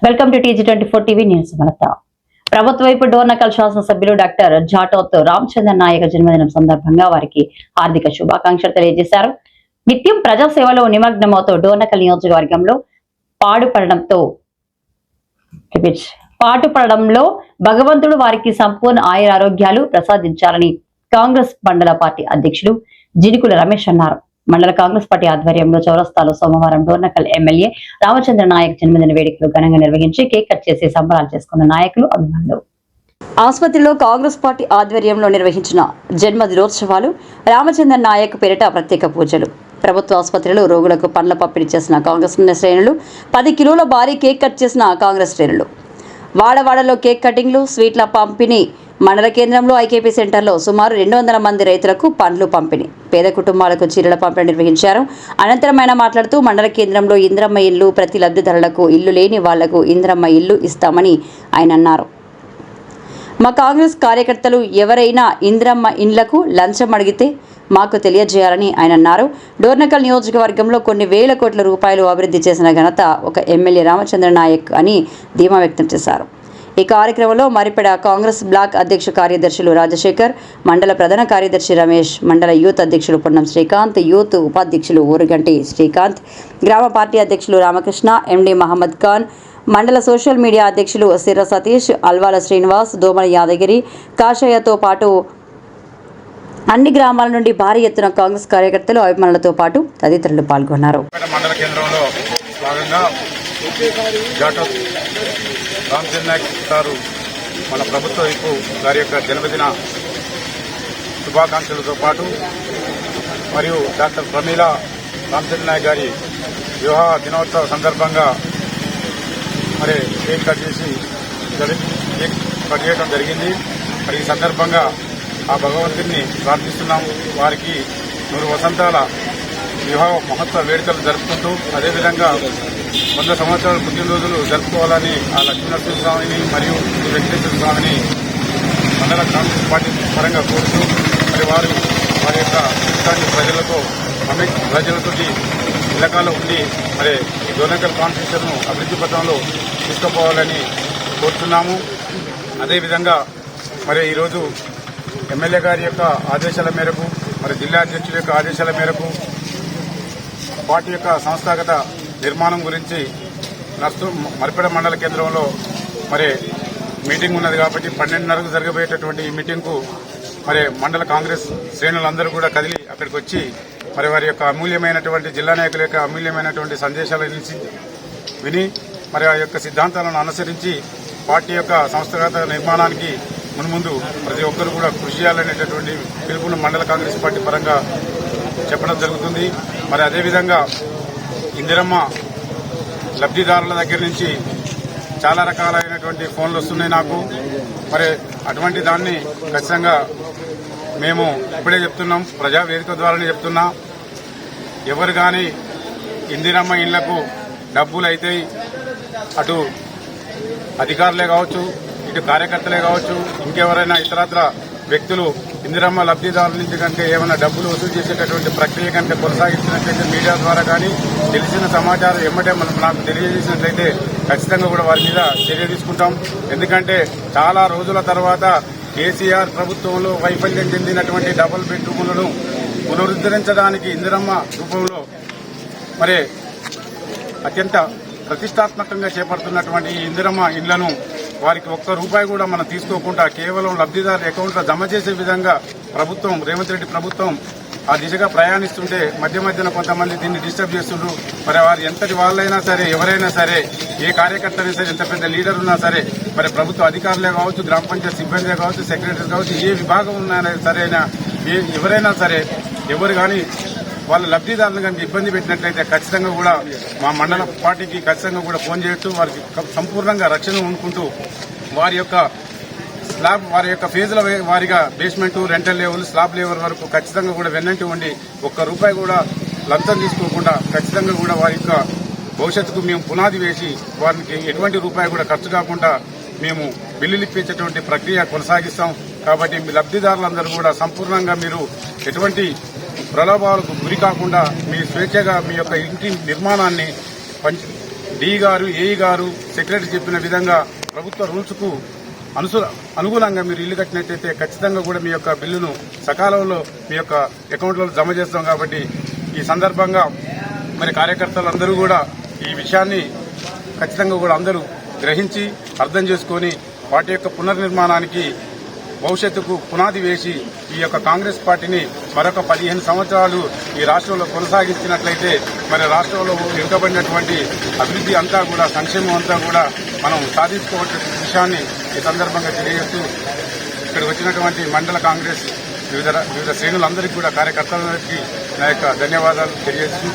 Welcome to TG24 TV news వార్త. ప్రభుత్వ వైపు డోర్నకల్ శాసనసభ్యులు డాక్టర్ జాటోత్ రామచంద్ర నాయక జన్మదినం సందర్భంగా వారికి హార్దిక శుభాకాంక్షలు తెలియజేశారు. నిత్యం ప్రజాసేవలో నిమగ్నమవుతూ డోర్నకల్ నియోజకవర్గంలో పాటుపడడంలో భగవంతుడు వారికి సంపూర్ణ ఆయురారోగ్యాలు ప్రసాదించాలని కాంగ్రెస్ మండల పార్టీ అధ్యక్షుడు జినుకుల రమేష్ అన్నారు. మండల కాంగ్రెస్ పార్టీ ఆధ్వర్యంలో చౌరస్తాలో సోమవారం డోర్నకల్ ఎమ్మెల్యే రామచంద్ర నాయక్ జన్మదిన వేడుకలు ఘనంగా నిర్వహించి కేక్ కట్ చేసి సంబరాలు చేసుకున్న నాయకులు అభిమానులు. ఆసుపత్రిలో కాంగ్రెస్ పార్టీ ఆధ్వర్యంలో నిర్వహించిన జన్మదినోత్సవాలు, రామచంద్ర నాయక్ పేరిట ప్రత్యేక పూజలు, ప్రభుత్వ ఆసుపత్రిలో రోగులకు పండ్ల పంపిణీ చేసిన కాంగ్రెస్ శ్రేణులు, 10 కిలోల భారీ కేక్ కట్ చేసిన కాంగ్రెస్ శ్రేణులు, వాడవాడలో కేక్ కటింగ్లు, స్వీట్ల పంపిణీ, మండల కేంద్రంలో ఐకేపీ సెంటర్లో సుమారు 200 మంది రైతులకు పండ్లు పంపిణీ, పేద కుటుంబాలకు చీరల పంపిణీ నిర్వహించారు. అనంతరం ఆయన మాట్లాడుతూ మండల కేంద్రంలో ఇంద్రమ్మ ఇల్లు, ప్రతి లబ్ధిదారులకు ఇల్లు లేని వాళ్లకు ఇంద్రమ్మ ఇల్లు ఇస్తామని ఆయన అన్నారు. మా కాంగ్రెస్ కార్యకర్తలు ఎవరైనా ఇంద్రమ్మ ఇండ్లకు లంచం అడిగితే మాకు తెలియజేయాలని ఆయన అన్నారు. డోర్నకల్ నియోజకవర్గంలో కొన్ని వేల కోట్ల రూపాయలు అభివృద్ధి చేసిన ఘనత ఒక ఎమ్మెల్యే రామచంద్ర నాయక్ అని ధీమా వ్యక్తం చేశారు. ఈ కార్యక్రమంలో మరిపెడ కాంగ్రెస్ బ్లాక్ అధ్యక్ష కార్యదర్శులు రాజశేఖర్, మండల ప్రధాన కార్యదర్శి రమేష్, మండల యూత్ అధ్యక్షులు పొన్నం శ్రీకాంత్, యూత్ ఉపాధ్యక్షులు ఊరుగంటి శ్రీకాంత్, గ్రామ పార్టీ అధ్యక్షులు రామకృష్ణ, ఎండి మహమ్మద్ ఖాన్, మండల సోషల్ మీడియా అధ్యక్షులు సిర్ర సతీష్, అల్వాల శ్రీనివాస్, దోమల యాదగిరి, కాషయ్యతో పాటు అన్ని గ్రామాల నుండి భారీ ఎత్తున కాంగ్రెస్ కార్యకర్తలు, అభిమానులతో పాటు తదితరులు పాల్గొన్నారు. మండల కేంద్రంలో భాగంగా జాటోత్ రామచంద్ర నాయక్ గారు మన ప్రభుత్వ వైపు గారి యొక్క జన్మదిన శుభాకాంక్షలతో పాటు మరియు డాక్టర్ ప్రమీల రామచంద్ర నాయక్ గారి వివాహ దినోత్సవ సందర్భంగా మరి కేక్ కట్ చేయడం జరిగింది. మరి ఈ సందర్భంగా ఆ భగవంతుడిని ప్రార్థిస్తున్నాం. వారికి 100 వసంతాల వివాహ మహోత్సవ వేడుకలు జరుపుకుంటూ అదేవిధంగా 100 సంవత్సరాల పుట్టినరోజులు జరుపుకోవాలని ఆ లక్ష్మీనరసింహస్వామిని మరియు వెంకటేశ్వర స్వామిని మండల కాంగ్రెస్ పార్టీ పరంగా కోరుతూ మరి వారి యొక్క ఇష్టాన్ని ప్రజలతోటి ఇళ్లకాల్లో ఉండి మరి డోర్నకల్ కాన్స్టిట్యూషన్ను అభివృద్ధి పథంలో తీసుకుపోవాలని కోరుతున్నాము. అదేవిధంగా మరి ఈరోజు ఎమ్మెల్యే గారి యొక్క ఆదేశాల మేరకు మరి జిల్లా అధ్యక్షుల యొక్క ఆదేశాల మేరకు పార్టీ యొక్క సంస్థాగత నిర్మాణం గురించి మరిపెడ మండల కేంద్రంలో మరి మీటింగ్ ఉన్నది కాబట్టి 12:30కు జరగబోయేటటువంటి ఈ మీటింగ్కు మరి మండల కాంగ్రెస్ శ్రేణులందరూ కూడా కదిలి అక్కడికి వచ్చి మరి వారి యొక్క అమూల్యమైనటువంటి జిల్లా నాయకుల యొక్క అమూల్యమైనటువంటి సందేశాలను విని మరి ఆ యొక్క సిద్ధాంతాలను అనుసరించి పార్టీ యొక్క సంస్థాగత నిర్మాణానికి మున్ముందు ప్రతి ఒక్కరు కూడా కృషి చేయాలనేటటువంటి పిలుపును మండల కాంగ్రెస్ పార్టీ పరంగా చెప్పడం జరుగుతుంది. మరి అదేవిధంగా ఇందిరమ్మ లబ్ధిదారుల దగ్గర నుంచి చాలా రకాలైనటువంటి ఫోన్లు వస్తున్నాయి నాకు. మరి అటువంటి దాన్ని ఖచ్చితంగా మేము ఇప్పుడే చెప్తున్నాం, ప్రజావేదిక ద్వారానే చెప్తున్నా, ఎవరు కానీ ఇందిరమ్మ ఇళ్లకు డబ్బులు అయితే అటు అధికారులే కావచ్చు, ఇటు కార్యకర్తలే కావచ్చు, ఇంకెవరైనా ఇతరత్ర వ్యక్తులు ఇందిరమ్మ లబ్ధిదారుల నుంచి కనుక ఏమైనా డబ్బులు వసూలు చేసేటటువంటి ప్రక్రియ కనుక కొనసాగించినట్లయితే మీడియా ద్వారా కానీ తెలిసిన సమాచారం ఎమ్మటే నాకు తెలియజేసినట్లయితే ఖచ్చితంగా కూడా వారి మీద చర్య తీసుకుంటాం. ఎందుకంటే చాలా రోజుల తర్వాత కేసీఆర్ ప్రభుత్వంలో వైఫల్యం చెందినటువంటి డబుల్ బెడ్రూములను పునరుద్ధరించడానికి ఇందిరమ్మ రూపంలో మరి అత్యంత ప్రతిష్టాత్మకంగా చేపడుతున్నటువంటి ఈ ఇందిరమ్మ ఇళ్లను వారికి ₹1 కూడా మనం తీసుకోకుండా కేవలం లబ్ధిదారుల అకౌంట్లో జమ చేసే విధంగా ప్రభుత్వం, రేవంత్ రెడ్డి ప్రభుత్వం ఆ దిశగా ప్రయాణిస్తుంటే మధ్యన కొంతమంది దీన్ని డిస్టర్బ్ చేస్తుండ్రు. మరి వారు ఎంతటి వాళ్ళైనా సరే, ఎవరైనా సరే, ఏ కార్యకర్తైనా సరే, ఎంత పెద్ద లీడర్ ఉన్నా సరే, మరి ప్రభుత్వ అధికారులే కావచ్చు, గ్రామ పంచాయతీ సిబ్బంది కావచ్చు, సెక్రటరీ కావచ్చు, ఏ విభాగం ఉన్నా సరే, ఎవరైనా సరే, ఎవరు కానీ వాళ్ళ లబ్ధిదారులను కనుక ఇబ్బంది పెట్టినట్లయితే ఖచ్చితంగా కూడా మా మండల పార్టీకి ఖచ్చితంగా కూడా ఫోన్ చేయొచ్చు. వారికి సంపూర్ణంగా రక్షణ ఉండుకుంటూ వారి యొక్క ఫేజ్ల వారిగా basement, rental level, slab level వరకు ఖచ్చితంగా కూడా వెన్నంటి ఉండి ₹1 కూడా లంచం తీసుకోకుండా ఖచ్చితంగా కూడా వారి యొక్క భవిష్యత్తుకు మేము పునాది వేసి వారికి ఎటువంటి రూపాయి కూడా ఖర్చు కాకుండా మేము బిల్లులు ఇప్పించేటువంటి ప్రక్రియ కొనసాగిస్తాం. కాబట్టి మీ లబ్ధిదారులందరూ కూడా సంపూర్ణంగా మీరు ఎటువంటి ప్రలోభాలకు గురి కాకుండా మీ స్వేచ్ఛగా మీ యొక్క ఇంటి నిర్మాణాన్ని డి గారు, ఏఈ గారు, సెక్రటరీ చెప్పిన విధంగా ప్రభుత్వ రూల్స్ కు అనుగుణంగా మీరు ఇల్లు కట్టినట్లయితే ఖచ్చితంగా కూడా మీ యొక్క బిల్లును సకాలంలో మీ యొక్క అకౌంట్లో జమ చేస్తాం. కాబట్టి ఈ సందర్భంగా మరి కార్యకర్తలందరూ కూడా ఈ విషయాన్ని ఖచ్చితంగా కూడా అందరూ గ్రహించి అర్థం చేసుకుని వాటి యొక్క పునర్నిర్మాణానికి భవిష్యత్తుకు పునాది వేసి ఈ యొక్క కాంగ్రెస్ పార్టీని మరొక 15 సంవత్సరాలు ఈ రాష్ట్రంలో కొనసాగించినట్లయితే మరి రాష్ట్రంలో వెనుకబడినటువంటి అభివృద్ధి అంతా కూడా, సంక్షేమం అంతా కూడా మనం సాధించుకోవాల్సిన విషయాన్ని ఈ సందర్భంగా తెలియజేస్తూ ఇక్కడికి వచ్చినటువంటి మండల కాంగ్రెస్ వివిధ శ్రేణులందరికీ కూడా, కార్యకర్తలందరికీ నా యొక్క ధన్యవాదాలు తెలియజేస్తూ